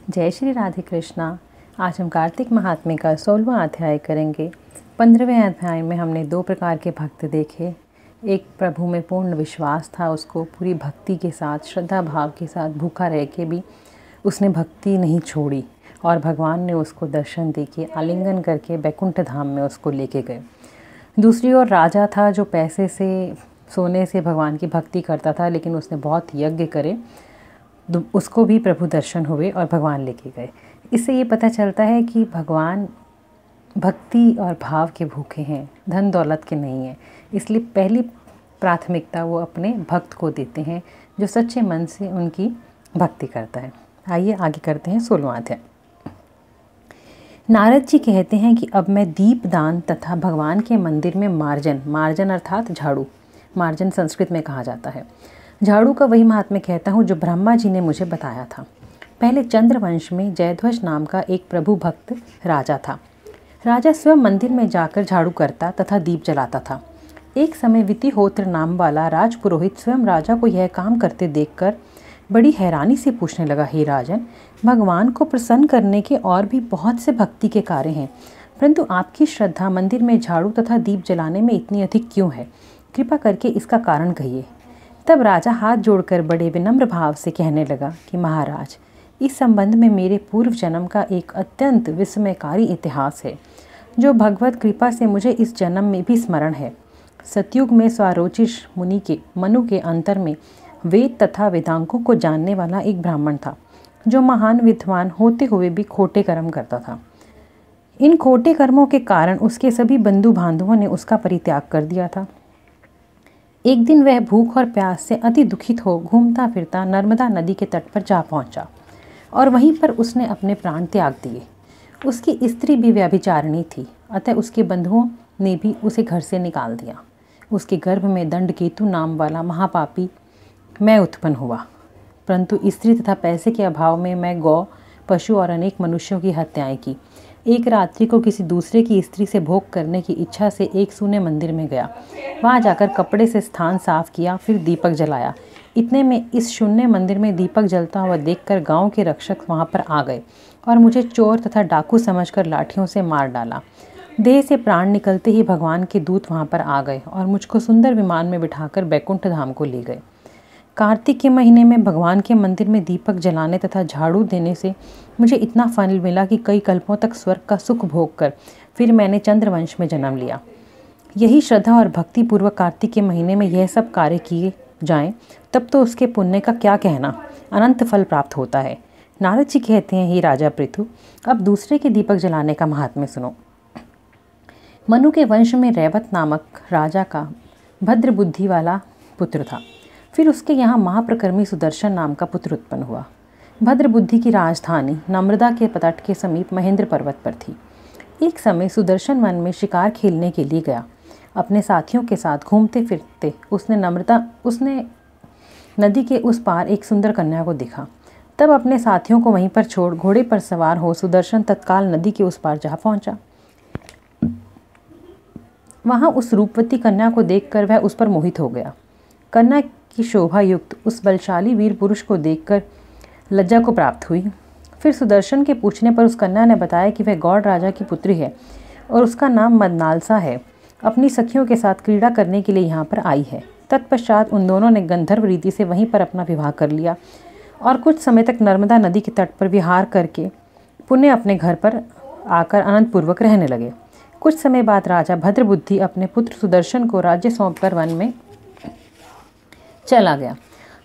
जय श्री राधे कृष्णा। आज हम कार्तिक महात्म्य का 16वां अध्याय करेंगे। 15वें अध्याय में हमने दो प्रकार के भक्त देखे। एक प्रभु में पूर्ण विश्वास था, उसको पूरी भक्ति के साथ, श्रद्धा भाव के साथ भूखा रह के भी उसने भक्ति नहीं छोड़ी और भगवान ने उसको दर्शन दे के आलिंगन करके बैकुंठ धाम में उसको लेके गए। दूसरी ओर राजा था जो पैसे से, सोने से भगवान की भक्ति करता था, लेकिन उसने बहुत यज्ञ करे, उसको भी प्रभु दर्शन हुए और भगवान लेके गए। इससे ये पता चलता है कि भगवान भक्ति और भाव के भूखे हैं, धन दौलत के नहीं हैं। इसलिए पहली प्राथमिकता वो अपने भक्त को देते हैं जो सच्चे मन से उनकी भक्ति करता है। आइए आगे करते हैं 16वां अध्याय। नारद जी कहते हैं कि अब मैं दीप दान तथा भगवान के मंदिर में मार्जन अर्थात झाड़ू, मार्जन संस्कृत में कहा जाता है, झाड़ू का वही महात्म्य कहता हूँ जो ब्रह्मा जी ने मुझे बताया था। पहले चंद्रवंश में जयध्वज नाम का एक प्रभु भक्त राजा था। राजा स्वयं मंदिर में जाकर झाड़ू करता तथा दीप जलाता था। एक समय वितिहोत्र नाम वाला राजपुरोहित स्वयं राजा को यह काम करते देखकर बड़ी हैरानी से पूछने लगा, हे राजन, भगवान को प्रसन्न करने के और भी बहुत से भक्ति के कार्य हैं, परंतु आपकी श्रद्धा मंदिर में झाड़ू तथा दीप जलाने में इतनी अधिक क्यों है? कृपा करके इसका कारण कहिए। तब राजा हाथ जोड़कर बड़े विनम्र भाव से कहने लगा कि महाराज, इस संबंध में मेरे पूर्व जन्म का एक अत्यंत विस्मयकारी इतिहास है, जो भगवत कृपा से मुझे इस जन्म में भी स्मरण है। सतयुग में स्वारोचिष मुनि के मनु के अंतर में वेद तथा वेदांगों को जानने वाला एक ब्राह्मण था, जो महान विद्वान होते हुए भी खोटे कर्म करता था। इन खोटे कर्मों के कारण उसके सभी बंधु बांधवों ने उसका परित्याग कर दिया था। एक दिन वह भूख और प्यास से अति दुखित हो घूमता फिरता नर्मदा नदी के तट पर जा पहुंचा और वहीं पर उसने अपने प्राण त्याग दिए। उसकी स्त्री भी व्यभिचारिणी थी, अतः उसके बंधुओं ने भी उसे घर से निकाल दिया। उसके गर्भ में दंडकेतु नाम वाला महापापी मैं उत्पन्न हुआ, परंतु स्त्री तथा पैसे के अभाव में मैं गौ, पशु और अनेक मनुष्यों की हत्याएं की। एक रात्रि को किसी दूसरे की स्त्री से भोग करने की इच्छा से एक सूने मंदिर में गया। वहां जाकर कपड़े से स्थान साफ किया, फिर दीपक जलाया। इतने में इस शून्य मंदिर में दीपक जलता हुआ देखकर गांव के रक्षक वहां पर आ गए और मुझे चोर तथा डाकू समझकर लाठियों से मार डाला। देह से प्राण निकलते ही भगवान के दूत वहां पर आ गए और मुझको सुंदर विमान में बिठाकर बैकुंठ धाम को ले गए। कार्तिक के महीने में भगवान के मंदिर में दीपक जलाने तथा झाड़ू देने से मुझे इतना फल मिला कि कई कल्पों तक स्वर्ग का सुख भोग कर फिर मैंने चंद्रवंश में जन्म लिया। यही श्रद्धा और भक्ति पूर्वक कार्तिक के महीने में यह सब कार्य किए जाएं, तब तो उसके पुण्य का क्या कहना, अनंत फल प्राप्त होता है। नारद जी कहते हैं, हे राजा पृथु, अब दूसरे के दीपक जलाने का महात्म्य सुनो। मनु के वंश में रैवत नामक राजा का भद्र बुद्धि वाला पुत्र था। फिर उसके यहाँ महाप्रकर्मी सुदर्शन नाम का पुत्र उत्पन्न हुआ। भद्र बुद्धि की राजधानी नर्मदा के तट के समीप महेंद्र पर्वत पर थी। एक समय सुदर्शन वन में शिकार खेलने के लिए गया। अपने साथियों के साथ घूमते फिरते उसने नदी के उस पार एक सुंदर कन्या को देखा। तब अपने साथियों को वहीं पर छोड़ घोड़े पर सवार हो सुदर्शन तत्काल नदी के उस पार जा पहुंचा। वहां उस रूपवती कन्या को देखकर वह उस पर मोहित हो गया। कन्या की शोभा युक्त उस बलशाली वीर पुरुष को देखकर लज्जा को प्राप्त हुई। फिर सुदर्शन के पूछने पर उस कन्या ने बताया कि वह गौड़ राजा की पुत्री है और उसका नाम मदनालसा है। अपनी सखियों के साथ क्रीड़ा करने के लिए यहाँ पर आई है। तत्पश्चात उन दोनों ने गंधर्व रीति से वहीं पर अपना विवाह कर लिया और कुछ समय तक नर्मदा नदी के तट पर विहार करके पुनः अपने घर पर आकर आनंद पूर्वक रहने लगे। कुछ समय बाद राजा भद्रबुद्धि अपने पुत्र सुदर्शन को राज्य सौंपकर वन में चला गया।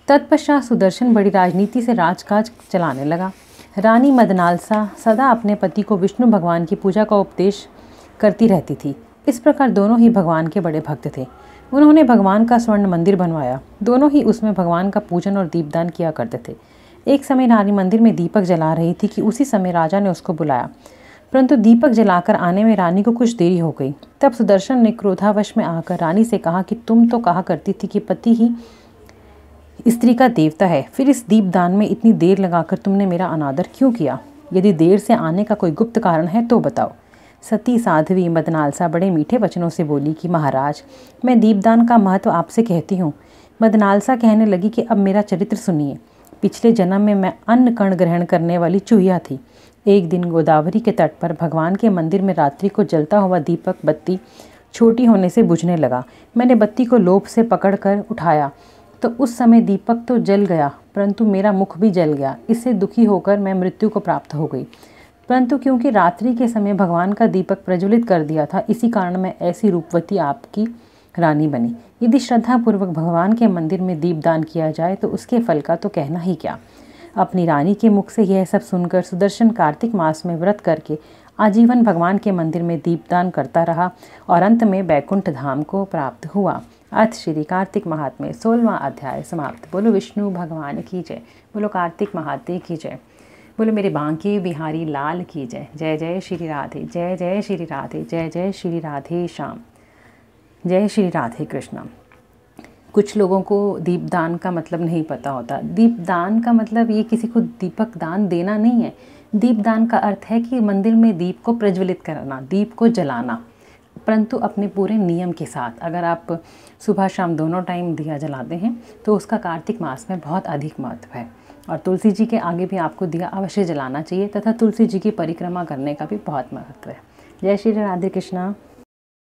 तत्पश्चात सुदर्शन बड़ी राजनीति से राजकाज चलाने लगा। रानी मदनालसा सदा अपने पति को विष्णु भगवान की पूजा का उपदेश करती रहती थी। इस प्रकार दोनों ही भगवान के बड़े भक्त थे। उन्होंने भगवान का स्वर्ण मंदिर बनवाया। दोनों ही उसमें भगवान का पूजन और दीपदान किया करते थे। एक समय रानी मंदिर में दीपक जला रही थी कि उसी समय राजा ने उसको बुलाया, परंतु दीपक जलाकर आने में रानी को कुछ देरी हो गई। तब सुदर्शन ने क्रोधावश में आकर रानी से कहा कि तुम तो कहा करती थी कि पति ही स्त्री का देवता है, फिर इस दीपदान में इतनी देर लगाकर तुमने मेरा अनादर क्यों किया? यदि देर से आने का कोई गुप्त कारण है तो बताओ। सती साध्वी मदनालसा बड़े मीठे वचनों से बोली कि महाराज, मैं दीपदान का महत्व आपसे कहती हूँ। मदनालसा कहने लगी कि अब मेरा चरित्र सुनिए। पिछले जन्म में मैं अन्न कण ग्रहण करने वाली चूहिया थी। एक दिन गोदावरी के तट पर भगवान के मंदिर में रात्रि को जलता हुआ दीपक बत्ती छोटी होने से बुझने लगा। मैंने बत्ती को लोभ से पकड़कर उठाया तो उस समय दीपक तो जल गया, परंतु मेरा मुख भी जल गया। इससे दुखी होकर मैं मृत्यु को प्राप्त हो गई। परंतु क्योंकि रात्रि के समय भगवान का दीपक प्रज्वलित कर दिया था, इसी कारण मैं ऐसी रूपवती आपकी रानी बनी। यदि श्रद्धापूर्वक भगवान के मंदिर में दीपदान किया जाए तो उसके फल का तो कहना ही क्या। अपनी रानी के मुख से यह सब सुनकर सुदर्शन कार्तिक मास में व्रत करके आजीवन भगवान के मंदिर में दीपदान करता रहा और अंत में बैकुंठ धाम को प्राप्त हुआ। अथ श्री कार्तिक महात्म्य 16वां अध्याय समाप्त। बोलो विष्णु भगवान की जय। बोलो कार्तिक महात्म्य की जय। बोलो मेरे बांके बिहारी लाल की जय। जय जय श्री राधे, जय जय श्री राधे, जय जय श्री राधे श्याम, जय श्री राधे कृष्ण। कुछ लोगों को दीपदान का मतलब नहीं पता होता। दीपदान का मतलब ये किसी को दीपक दान देना नहीं है। दीपदान का अर्थ है कि मंदिर में दीप को प्रज्वलित करना, दीप को जलाना, परंतु अपने पूरे नियम के साथ। अगर आप सुबह शाम दोनों टाइम दिया जलाते हैं तो उसका कार्तिक मास में बहुत अधिक महत्व है। और तुलसी जी के आगे भी आपको दिया अवश्य जलाना चाहिए तथा तुलसी जी की परिक्रमा करने का भी बहुत महत्व है। जय श्री राधे कृष्णा।